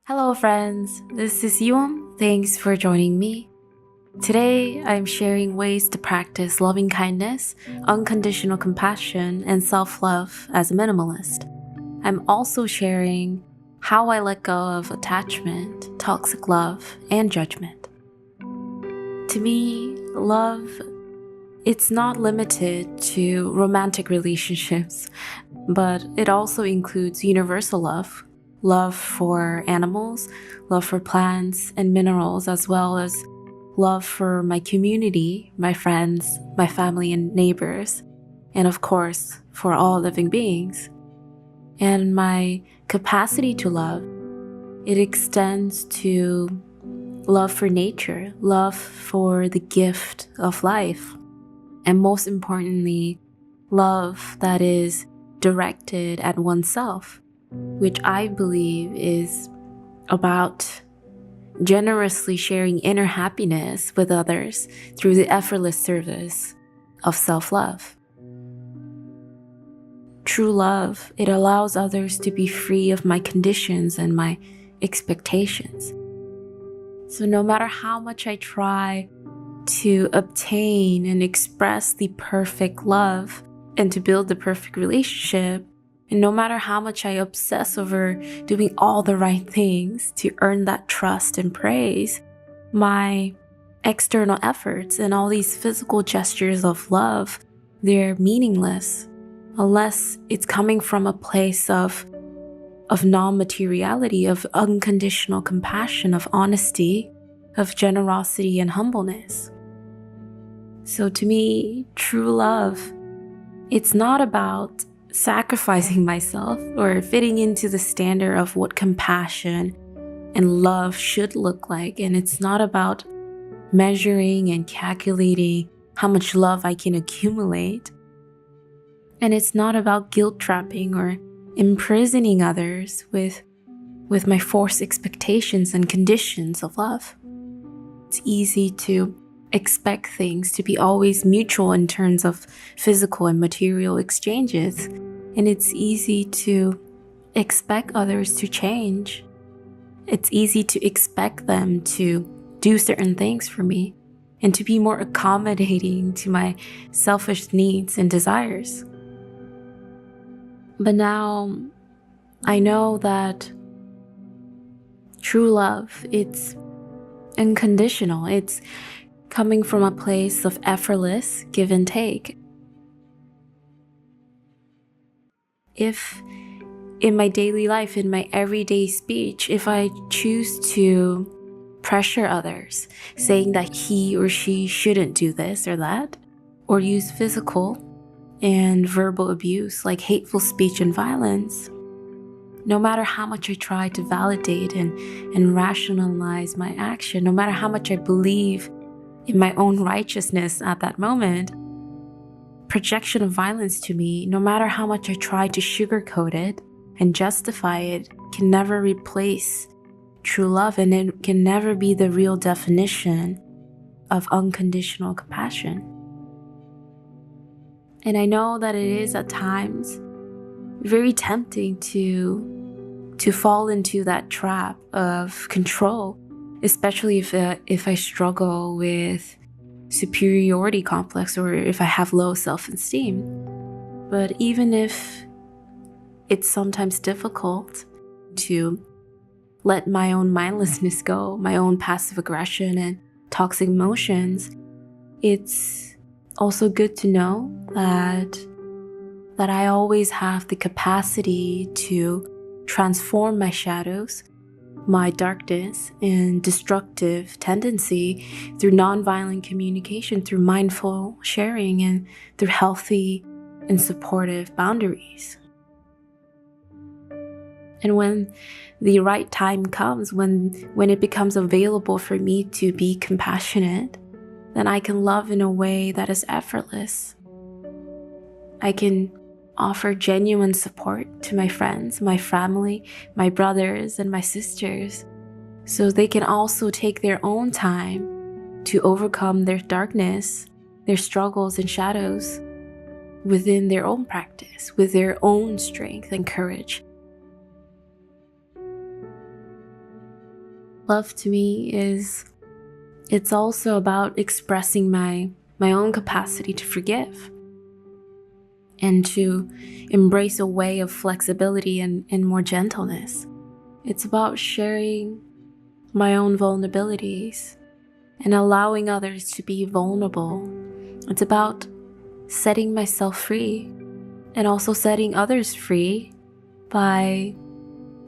Hello friends, this is Yuam. Thanks for joining me. Today, I'm sharing ways to practice loving kindness, unconditional compassion, and self-love as a minimalist. I'm also sharing how I let go of attachment, toxic love, and judgment. To me, love, it's not limited to romantic relationships, but it also includes universal love for animals, love for plants and minerals, as well as love for my community, my friends, my family and neighbors, and of course, for all living beings. And my capacity to love, it extends to love for nature, love for the gift of life, and most importantly, love that is directed at oneself, which I believe is about generously sharing inner happiness with others through the effortless service of self-love. True love, it allows others to be free of my conditions and my expectations. So no matter how much I try to obtain and express the perfect love and to build the perfect relationship, and no matter how much I obsess over doing all the right things to earn that trust and praise, my external efforts and all these physical gestures of love, they're meaningless unless it's coming from a place of non-materiality, of unconditional compassion, of honesty, of generosity and humbleness. So to me, true love, it's not about sacrificing myself or fitting into the standard of what compassion and love should look like. And it's not about measuring and calculating how much love I can accumulate. And it's not about guilt trapping or imprisoning others with my forced expectations and conditions of love. It's easy to expect things to be always mutual in terms of physical and material exchanges. And it's easy to expect others to change. It's easy to expect them to do certain things for me and to be more accommodating to my selfish needs and desires. But now I know that true love, it's unconditional. It's coming from a place of effortless give and take. If in my daily life, in my everyday speech, if I choose to pressure others, saying that he or she shouldn't do this or that, or use physical and verbal abuse like hateful speech and violence, no matter how much I try to validate and rationalize my action, no matter how much I believe in my own righteousness at that moment, projection of violence to me, no matter how much I try to sugarcoat it and justify it, can never replace true love, and it can never be the real definition of unconditional compassion. And I know that it is at times very tempting to fall into that trap of control, especially if I struggle with superiority complex or if I have low self-esteem. But even if it's sometimes difficult to let my own mindlessness go, my own passive aggression and toxic emotions, it's also good to know that I always have the capacity to transform my shadows, my darkness and destructive tendency through nonviolent communication, through mindful sharing, and through healthy and supportive boundaries. And when the right time comes, when it becomes available for me to be compassionate, then I can love in a way that is effortless. I can offer genuine support to my friends, my family, my brothers, and my sisters, so they can also take their own time to overcome their darkness, their struggles and shadows within their own practice, with their own strength and courage. Love to me it's also about expressing my own capacity to forgive and to embrace a way of flexibility and more gentleness. It's about sharing my own vulnerabilities and allowing others to be vulnerable. It's about setting myself free and also setting others free by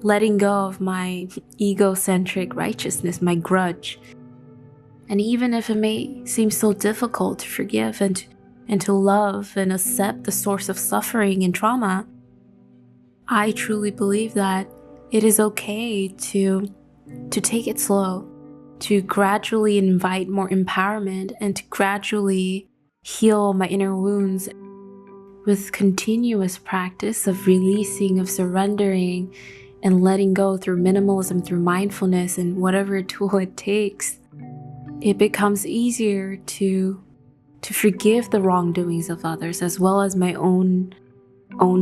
letting go of my egocentric righteousness, my grudge. And even if it may seem so difficult to forgive and to love and accept the source of suffering and trauma, I truly believe that it is okay to take it slow, to gradually invite more empowerment and to gradually heal my inner wounds with continuous practice of releasing, of surrendering, and letting go through minimalism, through mindfulness, and whatever tool it takes. It becomes easier to forgive the wrongdoings of others as well as my own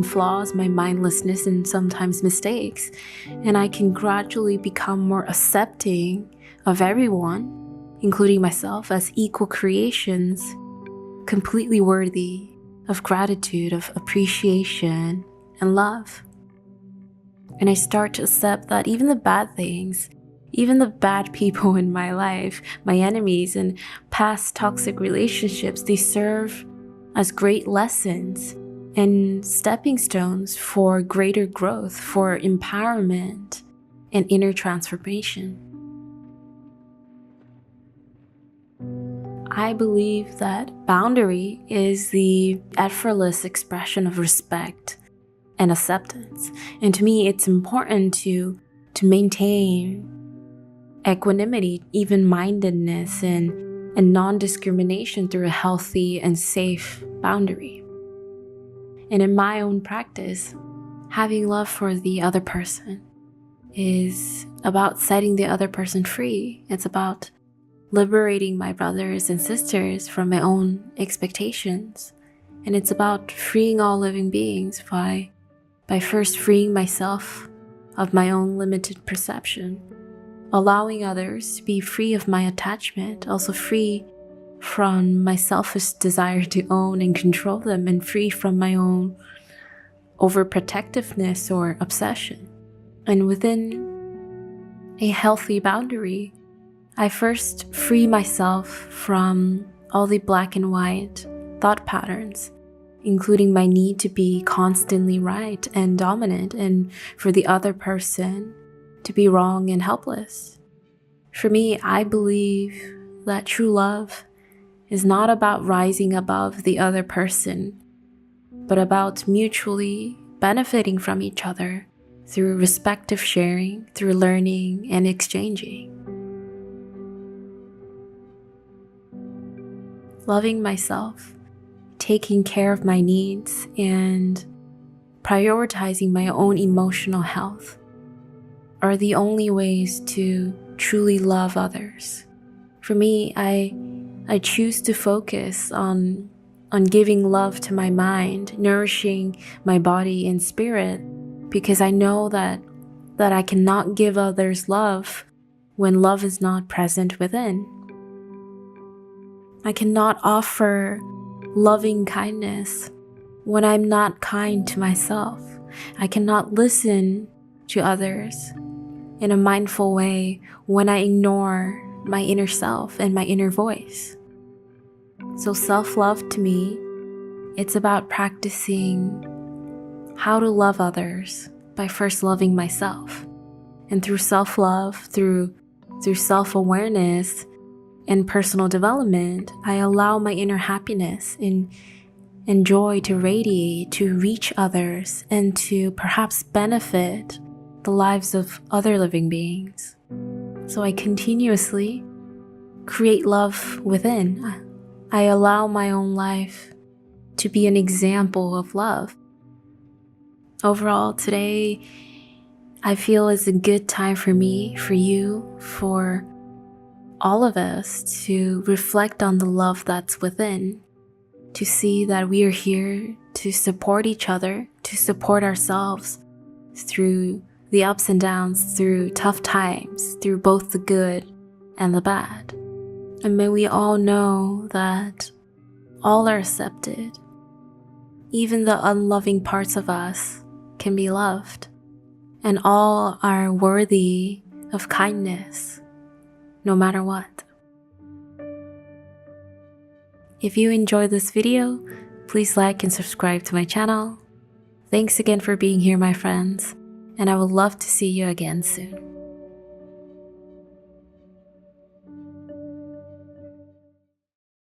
flaws, my mindlessness, and sometimes mistakes. And I can gradually become more accepting of everyone, including myself, as equal creations, completely worthy of gratitude, of appreciation, and love. And I start to accept that even the bad things, even the bad people in my life, my enemies and past toxic relationships, they serve as great lessons and stepping stones for greater growth, for empowerment and inner transformation. I believe that boundary is the effortless expression of respect and acceptance. And to me, it's important to maintain equanimity, even-mindedness, and non-discrimination through a healthy and safe boundary. And in my own practice, having love for the other person is about setting the other person free. It's about liberating my brothers and sisters from my own expectations. And it's about freeing all living beings by first freeing myself of my own limited perception, allowing others to be free of my attachment, also free from my selfish desire to own and control them, and free from my own overprotectiveness or obsession. And within a healthy boundary, I first free myself from all the black and white thought patterns, including my need to be constantly right and dominant, and for the other person to be wrong and helpless. For me, I believe that true love is not about rising above the other person, but about mutually benefiting from each other through respective sharing, through learning and exchanging. Loving myself, taking care of my needs, and prioritizing my own emotional health are the only ways to truly love others. For me, I choose to focus on giving love to my mind, nourishing my body and spirit, because I know that I cannot give others love when love is not present within. I cannot offer loving kindness when I'm not kind to myself. I cannot listen to others in a mindful way when I ignore my inner self and my inner voice. So self-love to me, it's about practicing how to love others by first loving myself. And through self-love, through self-awareness and personal development, I allow my inner happiness and joy to radiate, to reach others, and to perhaps benefit the lives of other living beings. So I continuously create love within. I allow my own life to be an example of love. Overall, today, I feel is a good time for me, for you, for all of us to reflect on the love that's within, to see that we are here to support each other, to support ourselves through the ups and downs, through tough times, through both the good and the bad. And may we all know that all are accepted. Even the unloving parts of us can be loved, and all are worthy of kindness, no matter what. If you enjoyed this video, please like and subscribe to my channel. Thanks again for being here, my friends, and I would love to see you again soon.